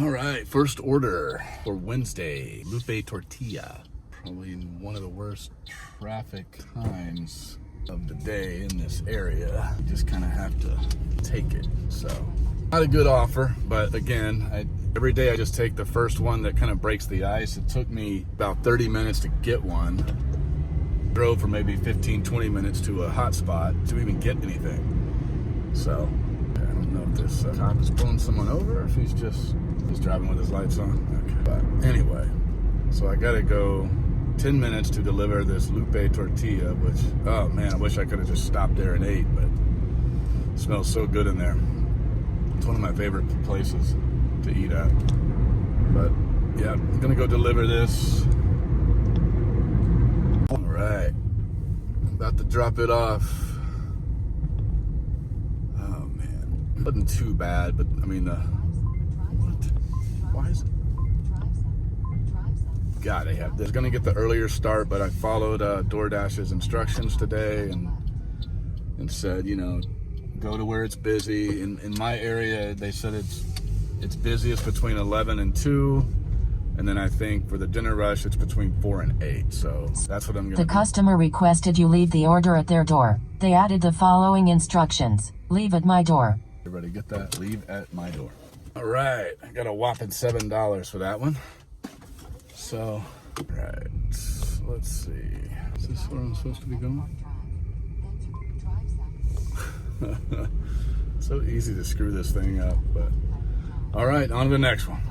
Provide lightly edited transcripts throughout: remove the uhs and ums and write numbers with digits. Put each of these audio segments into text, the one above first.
All right, first order for Wednesday, lupe tortilla. Probably one of the worst traffic times of the day in this area. You just kind of have to take it. So, not a good offer, but again, every day I just take the first one that kind of breaks the ice. It took me about 30 minutes to get one. Drove for maybe 15, 20 minutes to a hot spot to even get anything. So, I don't know if this cop is pulling someone over or if he's just driving with his lights on. Okay. But anyway, so I gotta go 10 minutes to deliver this lupe tortilla, which, oh man, I wish I could have just stopped there and ate, but it smells so good in there. It's one of my favorite places to eat at. But yeah, I'm gonna go deliver this. All right, I'm about to drop it off. Oh man, it wasn't too bad, but I mean, why is it? God, I have this. Gonna get the earlier start, but I followed DoorDash's instructions today and said, you know, go to where it's busy. In my area, they said it's busiest between 11 and 2, and then I think for the dinner rush, it's between 4 and 8. So that's what I'm gonna do. The customer requested you leave the order at their door. They added the following instructions: leave at my door. Everybody get that? Leave at my door. All right, I got a whopping $7 for that one. So, all right, let's see. Is this where I'm supposed to be going? So easy to screw this thing up, but all right, on to the next one.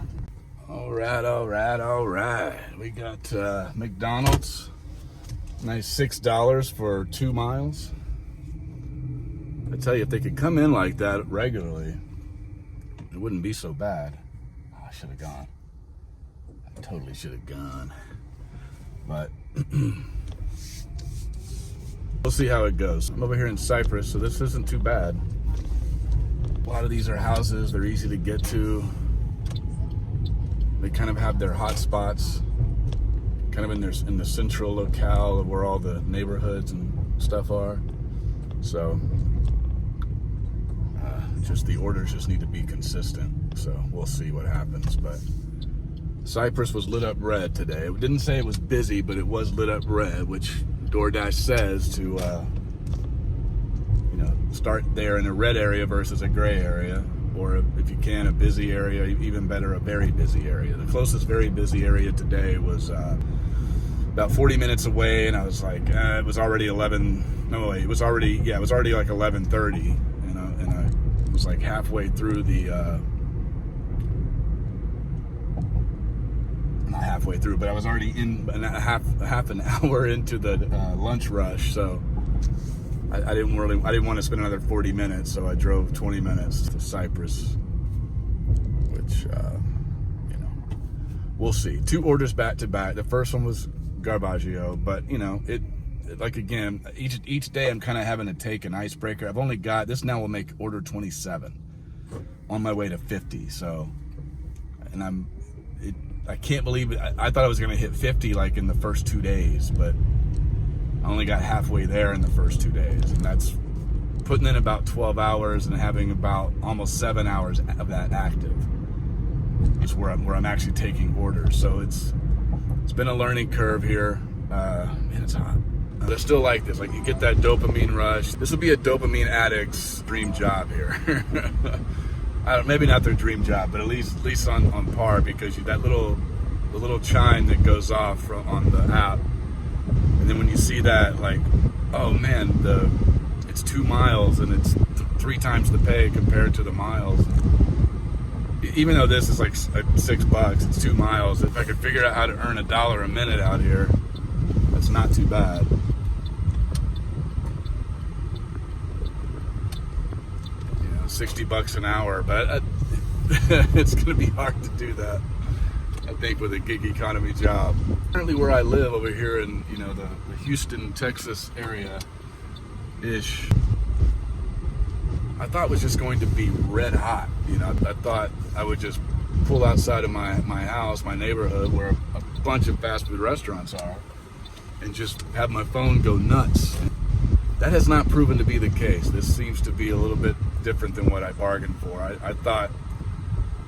All right. We got McDonald's. Nice $6 for 2 miles. I tell you, if they could come in like that regularly, it wouldn't be so bad. Oh, I should have gone. I totally should have gone. But we'll see how it goes. I'm over here in Cyprus, so this isn't too bad. A lot of these are houses. They're easy to get to. They kind of have their hot spots, kind of in the central locale of where all the neighborhoods and stuff are. So just the orders just need to be consistent. So we'll see what happens. But Cyprus was lit up red today. It didn't say it was busy, but it was lit up red, which DoorDash says to, you know, start there in a red area versus a gray area, or if you can, a busy area, even better, a very busy area. The closest very busy area today was about 40 minutes away, and I was like, it was already 11. No, wait, it was already like 11:30, you know, and I was like halfway through the. Not halfway through, but I was already in half an hour into the lunch rush, so I didn't want to spend another 40 minutes, so I drove 20 minutes to Cyprus, which you know, we'll see. 2 orders back to back. The first one was garbaggio, but you know, it like again, each day I'm kind of having to take an icebreaker. I've only got this now will make order 27 on my way to 50, so, and I can't believe it. I thought I was going to hit 50 like in the first 2 days, but I only got halfway there in the first 2 days. And that's putting in about 12 hours and having about almost 7 hours of that active. It's where I'm actually taking orders. So it's been a learning curve here. Man, it's hot. But I still like this. Like, you get that dopamine rush. This will be a dopamine addict's dream job here. Maybe not their dream job, but at least on par, because the little chime that goes off on the app, and then when you see that, like, oh man, it's 2 miles and it's 3 times the pay compared to the miles. Even though this is like $6, it's 2 miles. If I could figure out how to earn $1 a minute out here, that's not too bad. $60 an hour, but it's going to be hard to do that, I think, with a gig economy job. Currently where I live over here in, you know, the Houston, Texas area ish, I thought was just going to be red hot. You know, I thought I would just pull outside of my house, my neighborhood, where a bunch of fast food restaurants are, and just have my phone go nuts. That has not proven to be the case. This seems to be a little bit different than what I bargained for. I thought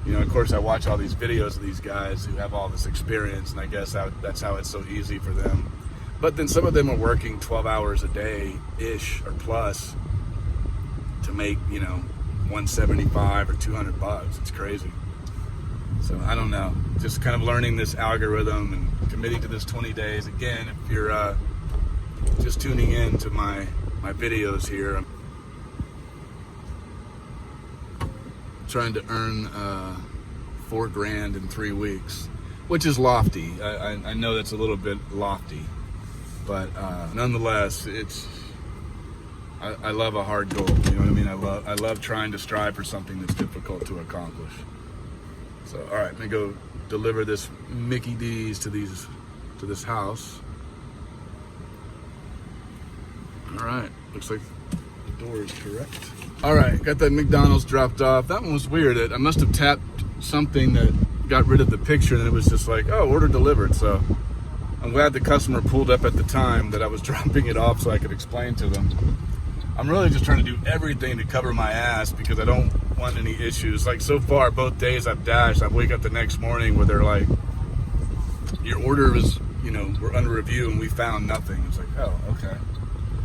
You know, of course, I watch all these videos of these guys who have all this experience, and I guess that's how it's so easy for them. But then some of them are working 12 hours a day-ish or plus to make, you know, $175 or $200. It's crazy. So I don't know. Just kind of learning this algorithm and committing to this 20 days. Again, if you're just tuning in to my videos here, I'm trying to earn $4,000 in 3 weeks, which is lofty. I know that's a little bit lofty, but nonetheless, I love a hard goal. You know what I mean? I love trying to strive for something that's difficult to accomplish. So, all right, I'm gonna go deliver this Mickey D's to this house. All right, looks like the door is correct. All right, got that McDonald's dropped off. That one was weird. I must have tapped something that got rid of the picture, and it was just like, oh, order delivered. So I'm glad the customer pulled up at the time that I was dropping it off so I could explain to them. I'm really just trying to do everything to cover my ass because I don't want any issues. Like so far, both days I've dashed, I wake up the next morning where they're like, your order is, you know, we're under review and we found nothing. It's like, oh, okay.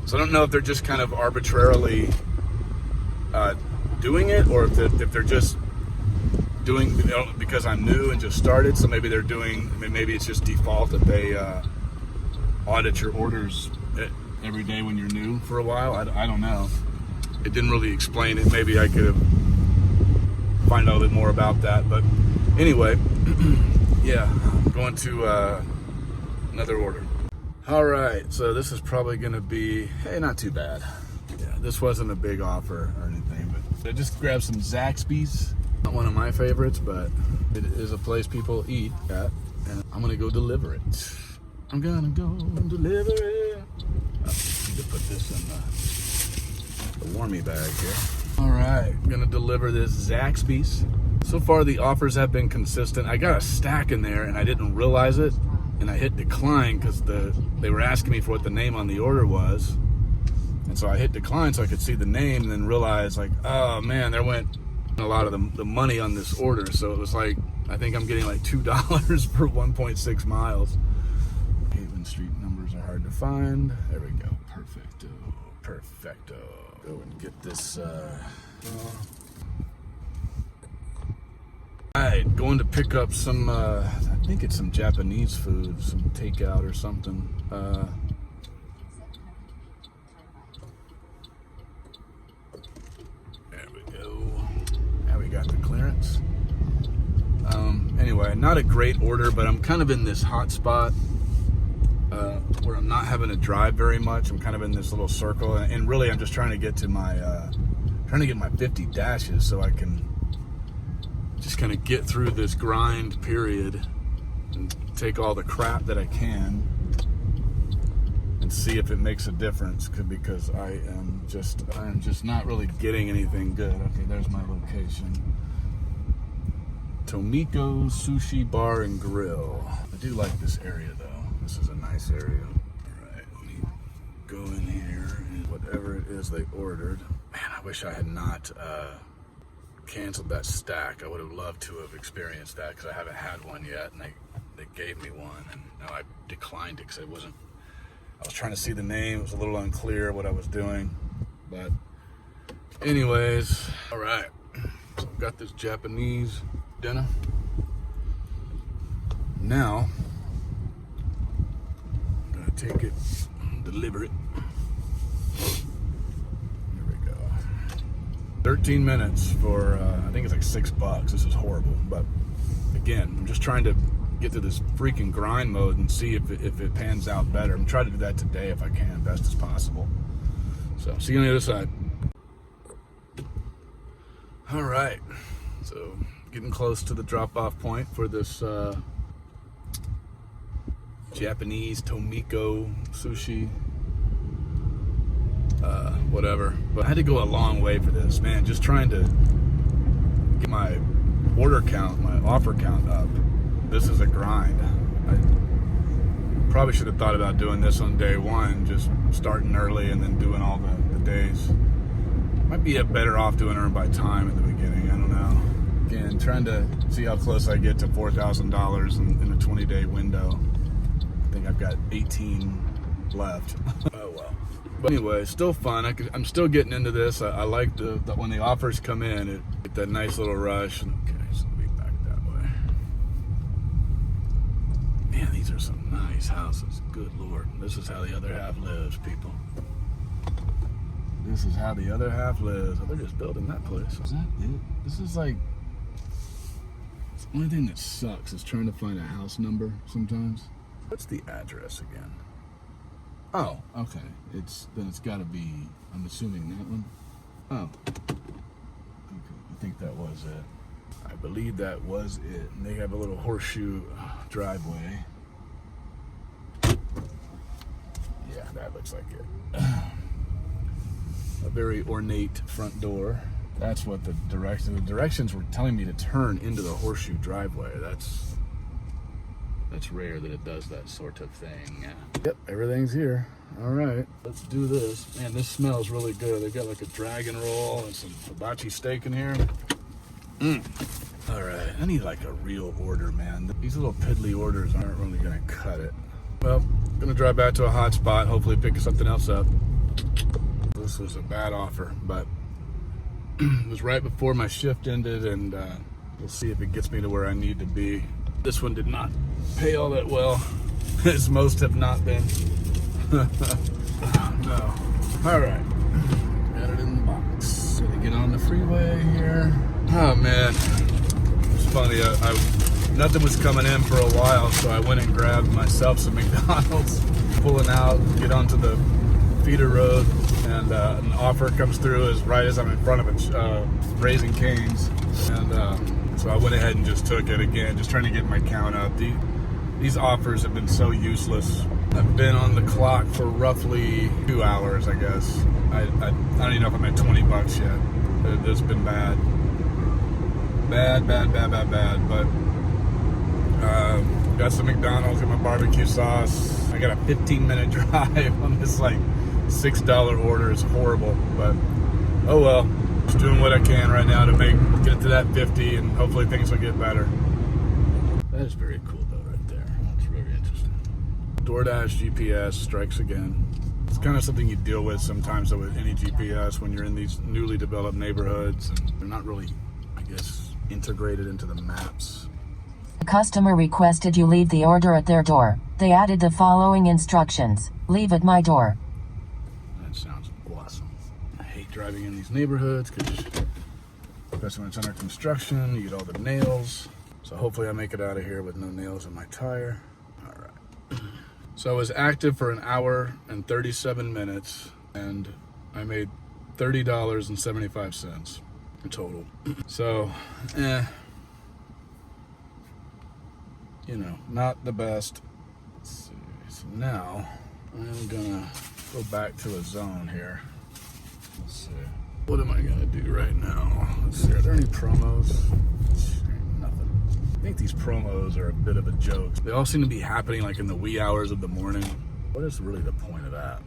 So I don't know if they're just kind of arbitrarily doing it, or if they're just doing, you know, because I'm new and just started. So maybe they're doing, maybe it's just default that they audit your orders every day when you're new for a while. I don't know. It didn't really explain it. Maybe I could have find out a little bit more about that. But anyway, yeah, going to another order. All right, so this is probably gonna be, hey, not too bad. Yeah, this wasn't a big offer or anything, but I just grabbed some Zaxby's. Not one of my favorites, but it is a place people eat at, and I'm gonna go deliver it. I'm gonna go deliver it. I need to put this in the warmy bag here. All right, I'm gonna deliver this Zaxby's. So far, the offers have been consistent. I got a stack in there, and I didn't realize it, and I hit decline because they were asking me for what the name on the order was, and so I hit decline so I could see the name, and then realized, like, oh man, there went a lot of the money on this order. So it was like, I think I'm getting like $2 per 1.6 miles. Haven Street numbers are hard to find. There we go. Perfecto. Go and get this. Alright, going to pick up some, I think it's some Japanese food, some takeout or something. There we go. Now we got the clearance. Anyway, not a great order, but I'm kind of in this hot spot where I'm not having to drive very much. I'm kind of in this little circle, and really I'm just trying to get to my, trying to get my 50 dashes so I can just kind of get through this grind period and take all the crap that I can and see if it makes a difference, because I am just not really getting anything good. Okay, there's my location. Tomiko Sushi Bar and Grill. I do like this area though. This is a nice area. All right, let me go in here and whatever it is they ordered. Man, I wish I had not canceled that stack. I would have loved to have experienced that because I haven't had one yet, and they gave me one, and now I declined it because I was trying to see the name. It was a little unclear what I was doing, but anyways, all right, so I've got this Japanese dinner. Now I'm gonna take it, deliver it. 13 minutes for, I think it's like $6. This is horrible. But again, I'm just trying to get to this freaking grind mode and see if it pans out better. I'm trying to do that today if I can, best as possible. So, see you on the other side. All right. So, getting close to the drop-off point for this Japanese Tomiko Sushi. Whatever. But I had to go a long way for this, man. Just trying to get my order count, my offer count up. This is a grind. I probably should have thought about doing this on day one, just starting early and then doing all the days. Might be better off doing it by time at the beginning. I don't know. Again, trying to see how close I get to $4,000 in a 20-day window. I think I've got 18 left. Oh well. But anyway, still fun. I'm still getting into this. I like the when the offers come in, get that nice little rush. Okay, so let me back that way. Man, these are some nice houses. Good Lord. This is how the other half lives, people. This is how the other half lives. Oh, they're just building that place. Is that it? This is like... The only thing that sucks is trying to find a house number sometimes. What's the address again? Oh, okay. Then it's got to be, I'm assuming that one. Oh. Okay, I think that was it. I believe that was it. And they have a little horseshoe driveway. Yeah, that looks like it. A very ornate front door. That's what the directions were telling me to turn into the horseshoe driveway. That's rare that it does that sort of thing. Yep, everything's here. All right, let's do this. Man, this smells really good. They've got like a dragon roll and some hibachi steak in here. All right, I need like a real order, man. These little piddly orders aren't really gonna cut it. Well, gonna drive back to a hot spot, hopefully pick something else up. This was a bad offer, but it was right before my shift ended, and we'll see if it gets me to where I need to be. This one did not pay all that well, as most have not been. No. All right, got it in the box. Gonna get on the freeway here. Oh man, it's funny. I nothing was coming in for a while, so I went and grabbed myself some McDonald's. Pulling out, get onto the feeder road, and an offer comes through right as I'm in front of it, Raising Cane's, and so I went ahead and just took it again, just trying to get my count up. These offers have been so useless. I've been on the clock for roughly 2 hours, I guess. I don't even know if I'm at $20 yet. It's been bad. Bad, but got some McDonald's, got my barbecue sauce. I got a 15-minute drive on this like $6 order. Is horrible, but oh well. Just doing what I can right now to get it to that 50, and hopefully things will get better. That is very cool though, right there. That's very interesting. DoorDash GPS strikes again. It's kind of something you deal with sometimes though with any GPS when you're in these newly developed neighborhoods, and they're not really, I guess, integrated into the maps. The customer requested you leave the order at their door. They added the following instructions. Leave at my door. That sounds awesome. I hate driving in these neighborhoods, especially when it's under construction, you get all the nails. So hopefully I make it out of here with no nails in my tire. All right. So I was active for an hour and 37 minutes, and I made $30.75 in total. So, you know, not the best. Let's see. So now I'm gonna go back to a zone here. Let's see. What am I gonna do right now? Let's see. Are there any promos? Nothing. I think these promos are a bit of a joke. They all seem to be happening like in the wee hours of the morning. What is really the point of that?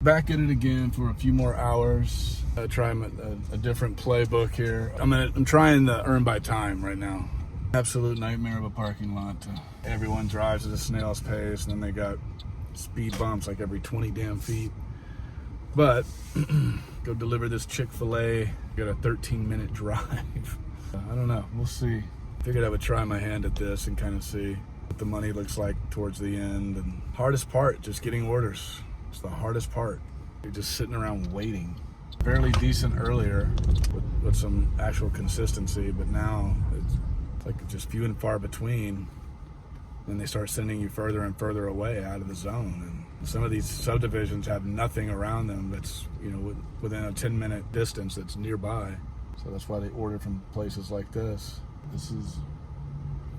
Back at it again for a few more hours. Try a different playbook here. I'm trying the earn by time right now. Absolute nightmare of a parking lot. Everyone drives at a snail's pace, and then they got speed bumps like every 20 damn feet. But go deliver this Chick-fil-A. Got a 13-minute drive. I don't know. We'll see. Figured I would try my hand at this and kind of see what the money looks like towards the end. And hardest part, just getting orders. It's the hardest part. You're just sitting around waiting. Fairly decent earlier with some actual consistency, but now it's like just few and far between. Then they start sending you further and further away out of the zone. And some of these subdivisions have nothing around them that's, you know, within a 10-minute distance that's nearby. So that's why they order from places like this. This is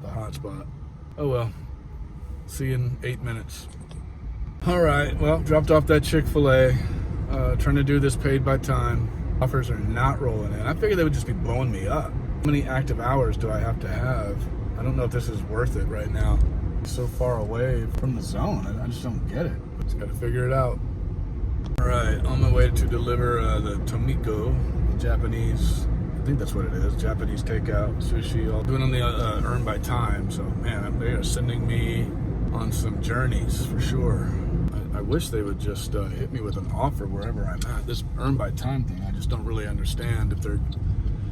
the hot spot. Oh well. See you in 8 minutes. All right, well, dropped off that Chick-fil-A. Trying to do this paid by time. Offers are not rolling in. I figured they would just be blowing me up. How many active hours do I have to have? I don't know if this is worth it right now. It's so far away from the zone. I just don't get it. Just got to figure it out. All right, on my way to deliver the Tomiko, Japanese, I think that's what it is, Japanese takeout, sushi, all doing on the earn by time. So man, they are sending me on some journeys for sure. I wish they would just hit me with an offer wherever I'm at. This earn by time thing, I just don't really understand. If they're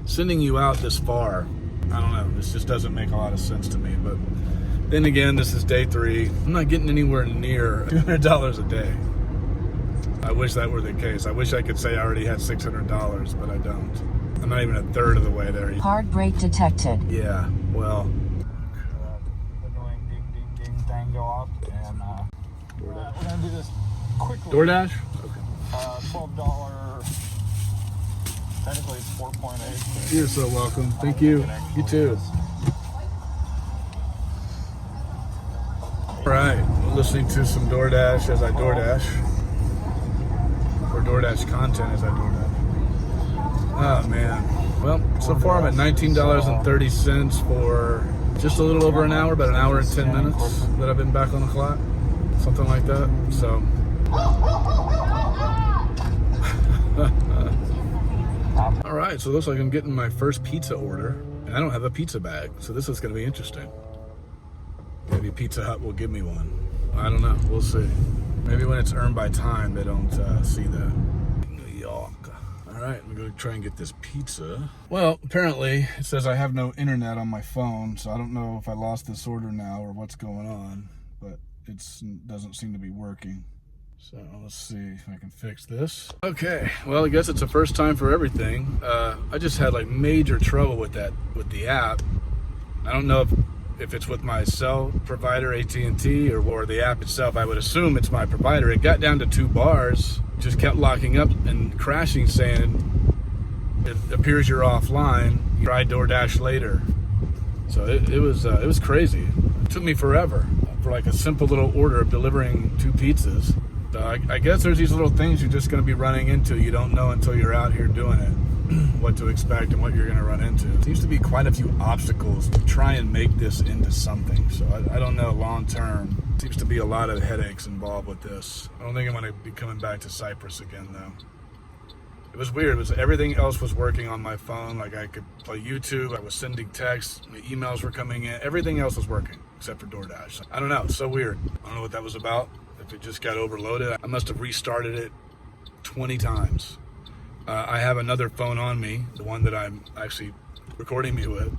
sending you out this far, I don't know, this just doesn't make a lot of sense to me. But then again, this is day 3. I'm not getting anywhere near $200 a day. I wish that were the case. I wish I could say I already had $600, but I don't. I'm not even a third of the way there. Hard brake detected. Yeah, well. Annoying ding ding ding thing go off, and we're gonna do this quickly. DoorDash? Okay. $12. Technically, it's 4.8. You're so welcome. Thank you. You too. All right, listening to some DoorDash as I DoorDash. Or DoorDash content as I DoorDash. Oh man. Well, so far I'm at $19.30 for just a little over an hour, about an hour and 10 minutes that I've been back on the clock. Something like that. So. All right, so it looks like I'm getting my first pizza order, and I don't have a pizza bag, so this is going to be interesting. Maybe Pizza Hut will give me one. I don't know. We'll see. Maybe when it's earned by time, they don't see that. New York. All right, I'm going to try and get this pizza. Well, apparently it says I have no internet on my phone, so I don't know if I lost this order now or what's going on, but it doesn't seem to be working. So let's see if I can fix this. Okay, well, I guess it's a first time for everything. I just had like major trouble with the app. I don't know if it's with my cell provider, AT&T, or the app itself. I would assume it's my provider. It got down to 2 bars, just kept locking up and crashing, saying, it appears you're offline. Try DoorDash later. So it was crazy. It took me forever for like a simple little order of delivering 2 pizzas. I guess there's these little things you're just going to be running into. You don't know until you're out here doing it what to expect and what you're going to run into. There seems to be quite a few obstacles to try and make this into something. So I don't know long term. Seems to be a lot of headaches involved with this. I don't think I'm going to be coming back to Cyprus again though. It was weird. Everything else was working on my phone. Like I could play YouTube. I was sending texts. The emails were coming in. Everything else was working except for DoorDash. I don't know. It's so weird. I don't know what that was about. If it just got overloaded, I must have restarted it 20 times. I have another phone on me, the one that I'm actually recording me with,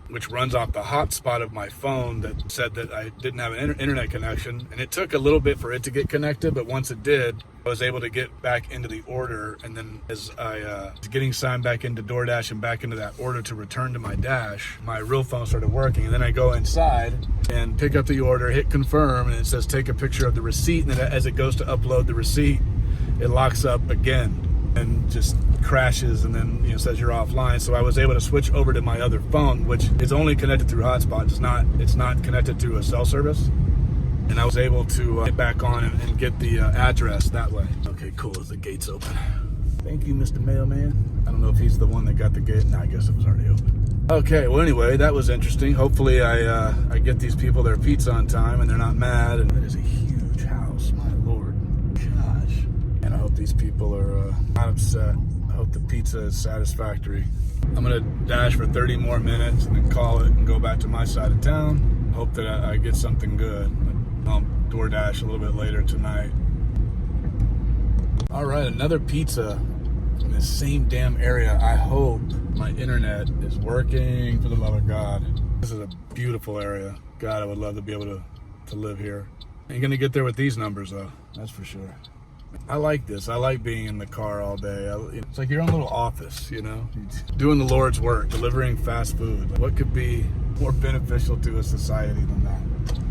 which runs off the hotspot of my phone that said that I didn't have an internet connection. And it took a little bit for it to get connected, but once it did, I was able to get back into the order. And then as I was getting signed back into DoorDash and back into that order to return to my dash, my real phone started working. And then I go inside and pick up the order, hit confirm, and it says take a picture of the receipt. And then as it goes to upload the receipt, it locks up again and just crashes, and then says you're offline. So I was able to switch over to my other phone, which is only connected through hotspot. It's not connected to a cell service. And I was able to get back on and get the address that way. Okay, cool. As the gate's open. Thank you, Mr. Mailman. I don't know if he's the one that got the gate. No, I guess it was already open. Okay, well anyway, that was interesting. Hopefully I get these people their pizza on time and they're not mad. And that is a huge house, my lord. Gosh. And I hope these people are not upset. I hope the pizza is satisfactory. I'm gonna dash for 30 more minutes and then call it and go back to my side of town. Hope that I get something good. I'll DoorDash a little bit later tonight. All right, another pizza in the same damn area. I hope my internet is working, for the love of God. This is a beautiful area. God, I would love to be able to live here. Ain't gonna get there with these numbers though, that's for sure. I like this. I like being in the car all day. It's like your own little office, doing the Lord's work, delivering fast food. What could be more beneficial to a society than that?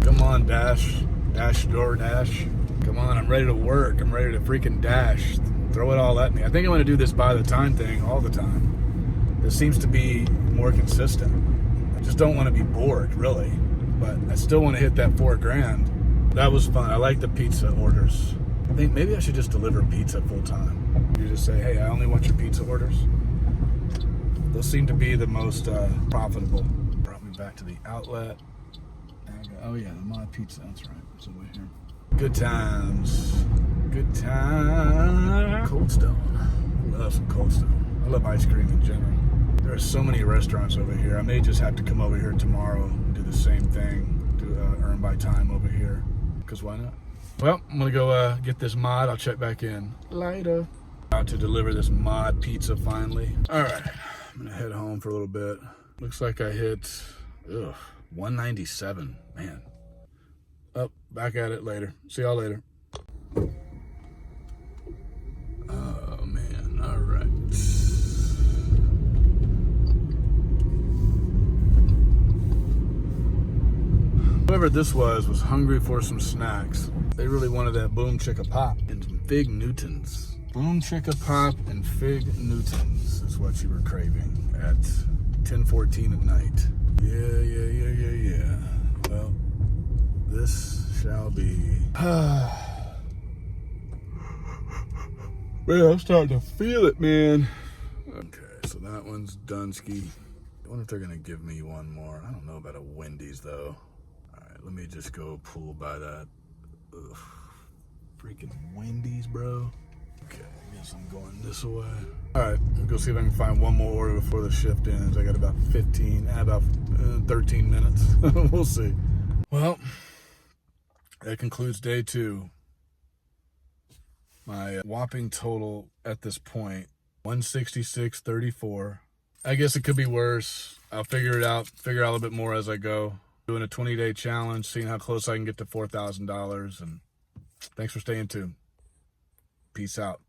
Come on, DoorDash. Come on, I'm ready to work. I'm ready to freaking dash. Throw it all at me. I think I'm going to do this by the time thing all the time. This seems to be more consistent. I just don't want to be bored, really. But I still want to hit that $4,000. That was fun. I like the pizza orders. I think maybe I should just deliver pizza full time. You just say, hey, I only want your pizza orders. Those seem to be the most profitable. Brought me back to the outlet. And I go, oh yeah, my pizza, that's right. It's over here. Good times. Good time. Cold Stone. I love some Cold Stone. I love ice cream in general. There are so many restaurants over here. I may just have to come over here tomorrow and do the same thing, to earn by time over here. Because why not? Well, I'm going to go get this mod. I'll check back in later. About to deliver this mod pizza finally. All right. I'm going to head home for a little bit. Looks like I hit 197. Man. Oh, back at it later. See y'all later. Oh, man. All right. Whoever this was hungry for some snacks. They really wanted that Boom Chicka Pop and some Fig Newtons. Boom Chicka Pop and Fig Newtons is what you were craving at 10:14 at night. Yeah. Well, this shall be. Man, I'm starting to feel it, man. Okay, so that one's Dunsky. I wonder if they're gonna give me one more. I don't know about a Wendy's though. Alright, let me just go pull by that. Ugh. Freaking Wendy's, bro. Okay, I guess I'm going this way. Alright, we'll go see if I can find one more order before the shift ends. I got about 13 minutes. We'll see. Well, that concludes day 2. My whopping total at this point, 166.34. I guess it could be worse. I'll figure it out a little bit more as I go. Doing a 20-day challenge, seeing how close I can get to $4,000. And thanks for staying tuned. Peace out.